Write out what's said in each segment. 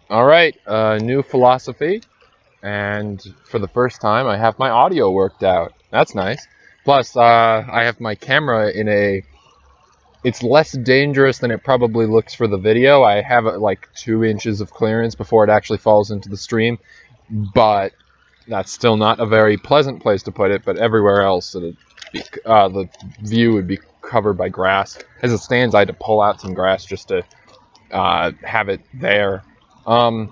All right, new philosophy, and for the first time, I have my audio worked out. That's nice. Plus, I have my camera in a. It's less dangerous than it probably looks for the video. I have like 2 inches of clearance before it actually falls into the stream, but that's still not a very pleasant place to put it. But everywhere else, the view would be covered by grass. As it stands, I had to pull out some grass just to have it there. Um,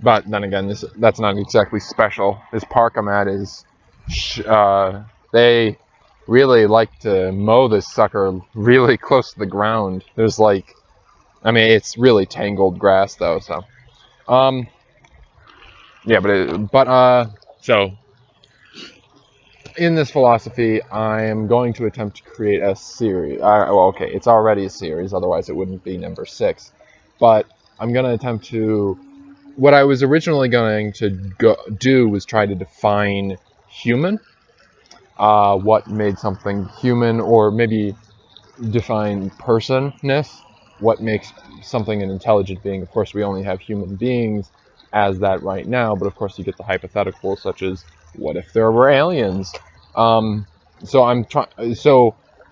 But then again, that's not exactly special. This park I'm at is, they really like to mow this sucker really close to the ground. There's like, I mean, it's really tangled grass though. So, um, yeah, so in this philosophy, I am going to attempt to create a series. Well, okay, it's already a series. Otherwise, it wouldn't be number 6. But I'm going to attempt to. What I was originally going to do was try to define human, what made something human, or maybe define personness, what makes something an intelligent being. Of course, we only have human beings as that right now, but of course you get the hypotheticals such as, what if there were aliens? So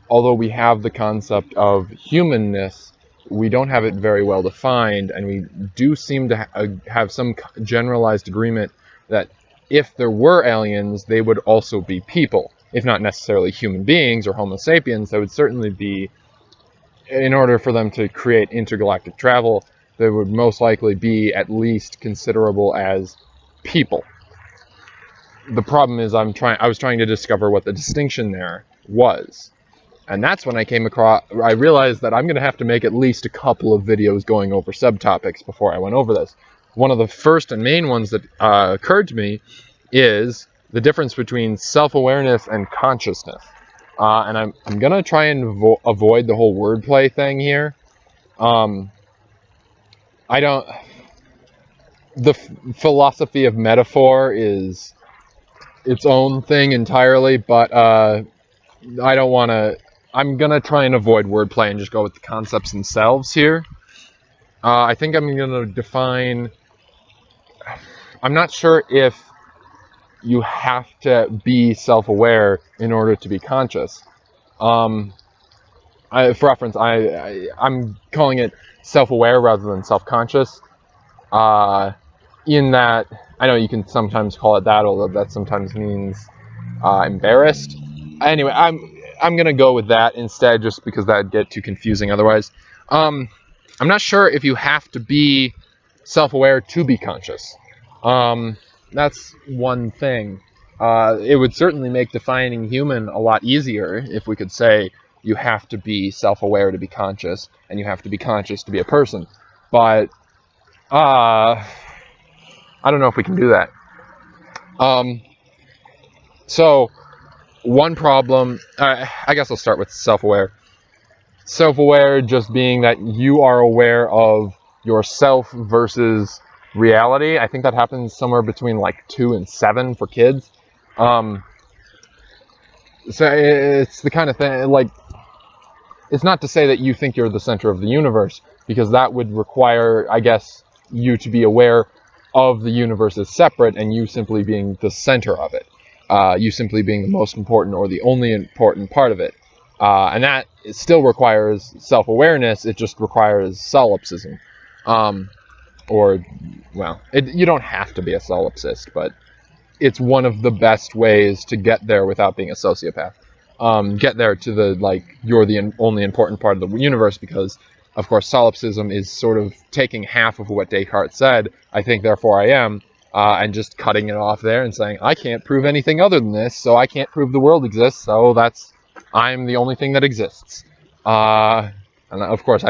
although we have the concept of humanness, we don't have it very well defined, and we do seem to have some generalized agreement that if there were aliens, they would also be people. If not necessarily human beings or Homo sapiens, they would certainly be, in order for them to create intergalactic travel, they would most likely be at least considerable as people. The problem is I was trying to discover what the distinction there was. And that's when I realized that I'm going to have to make at least a couple of videos going over subtopics before I went over this. One of the first and main ones that occurred to me is the difference between self-awareness and consciousness. And I'm going to try and avoid the whole wordplay thing here. The philosophy of metaphor is its own thing entirely, but I don't want to. I'm going to try and avoid wordplay and just go with the concepts themselves here. I think I'm going to define. I'm not sure if you have to be self-aware in order to be conscious. For reference, I'm calling it self-aware rather than self-conscious. In that, I know you can sometimes call it that, although that sometimes means embarrassed. Anyway, I'm gonna go with that instead, just because that'd get too confusing otherwise. I'm not sure if you have to be self-aware to be conscious. That's one thing. It would certainly make defining human a lot easier if we could say you have to be self-aware to be conscious, and you have to be conscious to be a person. But I don't know if we can do that. So one problem, I guess I'll start with self-aware. Self-aware just being that you are aware of yourself versus reality. I think that happens somewhere between like 2 and 7 for kids. So it's the kind of thing, like, it's not to say that you think you're the center of the universe, because that would require, I guess, you to be aware of the universe as separate and you simply being the center of it. You simply being the most important or the only important part of it. And that it still requires self-awareness, it just requires solipsism. You don't have to be a solipsist, but it's one of the best ways to get there without being a sociopath. Get there to the, like, you're the only important part of the universe, because, of course, solipsism is sort of taking half of what Descartes said, I think, therefore I am, and just cutting it off there and saying, I can't prove anything other than this, so I can't prove the world exists, so I'm the only thing that exists. And of course,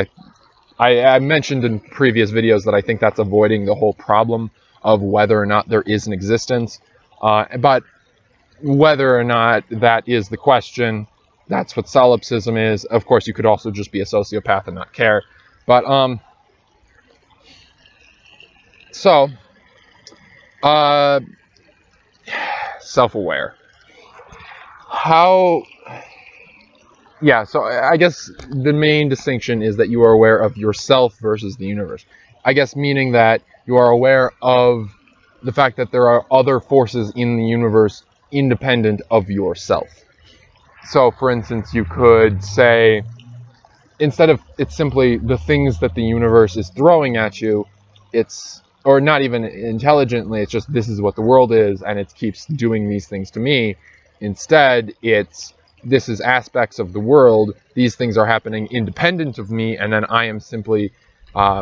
I mentioned in previous videos that I think that's avoiding the whole problem of whether or not there is an existence. But whether or not that is the question, that's what solipsism is. Of course, you could also just be a sociopath and not care. But, self-aware. So I guess the main distinction is that you are aware of yourself versus the universe. I guess meaning that you are aware of the fact that there are other forces in the universe independent of yourself. So, for instance, you could say, instead of it's simply the things that the universe is throwing at you, it's, or not even intelligently, it's just this is what the world is and it keeps doing these things to me. Instead, it's this is aspects of the world, these things are happening independent of me, and then I am simply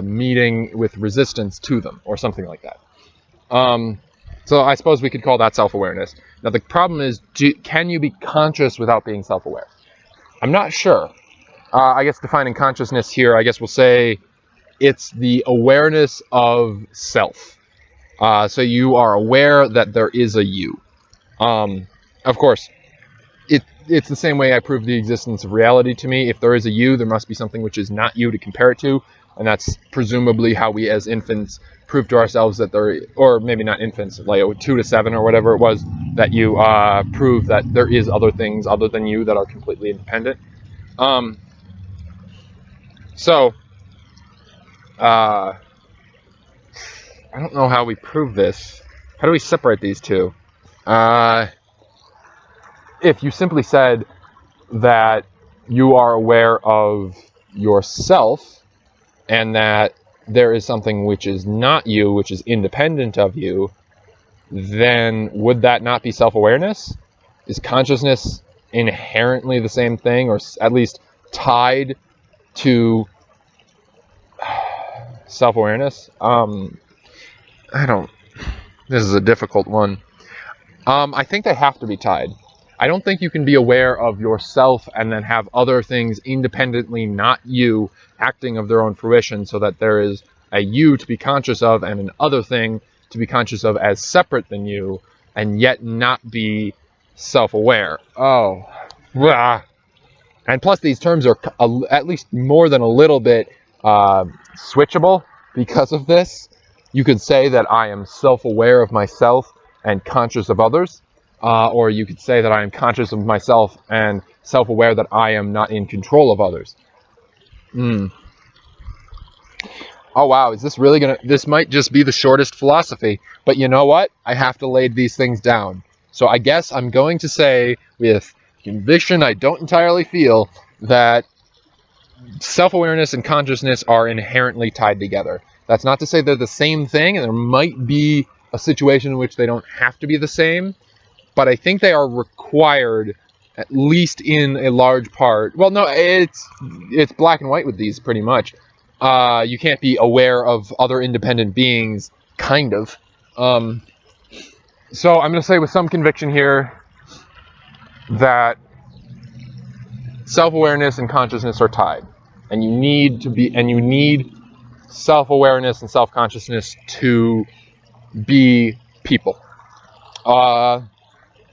meeting with resistance to them, or something like that. So I suppose we could call that self-awareness. Now the problem is, can you be conscious without being self-aware? I'm not sure. I guess defining consciousness here, I guess we'll say it's the awareness of self. So you are aware that there is a you. Of course, it's the same way I prove the existence of reality to me. If there is a you, there must be something which is not you to compare it to. And that's presumably how we as infants prove to ourselves that there, or maybe not infants, like 2 to 7 or whatever it was, that you prove that there is other things other than you that are completely independent. So, I don't know how we prove this. How do we separate these two? If you simply said that you are aware of yourself, and that there is something which is not you, which is independent of you, then would that not be self-awareness? Is consciousness inherently the same thing, or at least tied to self-awareness? This is a difficult one. I think they have to be tied. I don't think you can be aware of yourself and then have other things independently not you acting of their own fruition, so that there is a you to be conscious of and an other thing to be conscious of as separate than you, and yet not be self-aware. Oh. And plus these terms are at least more than a little bit switchable because of this. You could say that I am self-aware of myself and conscious of others. Or you could say that I am conscious of myself and self-aware that I am not in control of others. Oh wow, is this really this might just be the shortest philosophy, but you know what? I have to lay these things down. So I guess I'm going to say, with conviction I don't entirely feel, that self-awareness and consciousness are inherently tied together. That's not to say they're the same thing, and there might be a situation in which they don't have to be the same, but I think they are required, at least in a large part. Well, no, it's black and white with these, pretty much. You can't be aware of other independent beings, kind of. So I'm going to say with some conviction here that self-awareness and consciousness are tied, and you need self-awareness and self-consciousness to be people.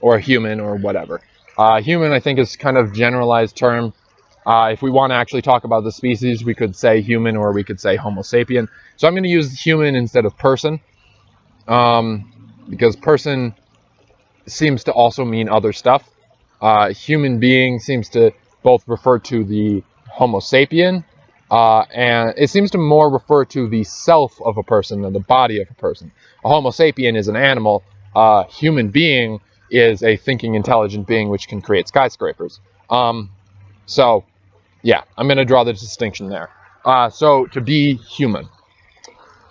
Or human, or whatever. Human, I think, is kind of generalized term. If we want to actually talk about the species, we could say human, or we could say Homo sapien. So I'm going to use human instead of person, because person seems to also mean other stuff. Human being seems to both refer to the Homo sapien, and it seems to more refer to the self of a person than the body of a person. A Homo sapien is an animal. Human being is a thinking, intelligent being which can create skyscrapers. So, yeah, I'm going to draw the distinction there. So, to be human.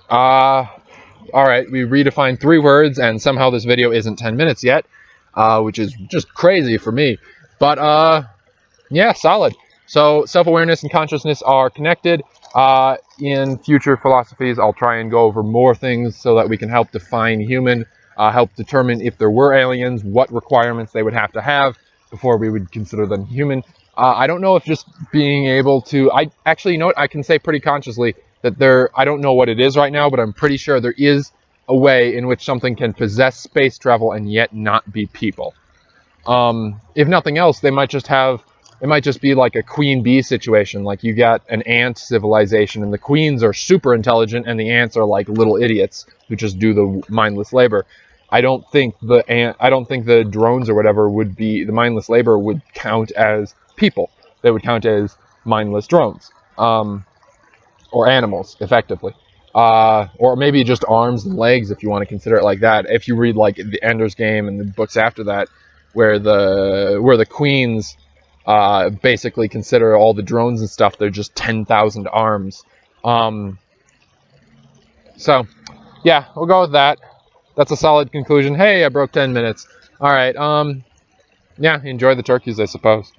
Alright, we redefined 3 words, and somehow this video isn't 10 minutes yet, which is just crazy for me. But, yeah, solid. So, self-awareness and consciousness are connected. In future philosophies, I'll try and go over more things so that we can help define human, help determine if there were aliens, what requirements they would have to have before we would consider them human. I don't know if just being able to, you know what, I can say pretty consciously that I don't know what it is right now, but I'm pretty sure there is a way in which something can possess space travel and yet not be people. If nothing else, it might just be like a queen bee situation. Like you got an ant civilization and the queens are super intelligent and the ants are like little idiots who just do the mindless labor. I don't think the drones or whatever the mindless labor would count as people. They would count as mindless drones, or animals, effectively. or maybe just arms and legs if you want to consider it like that. If you read like the Ender's Game and the books after that, where the queens basically consider all the drones and stuff, they're just 10,000 arms. So yeah, we'll go with that. That's a solid conclusion. Hey, I broke 10 minutes. All right. Yeah, enjoy the turkeys, I suppose.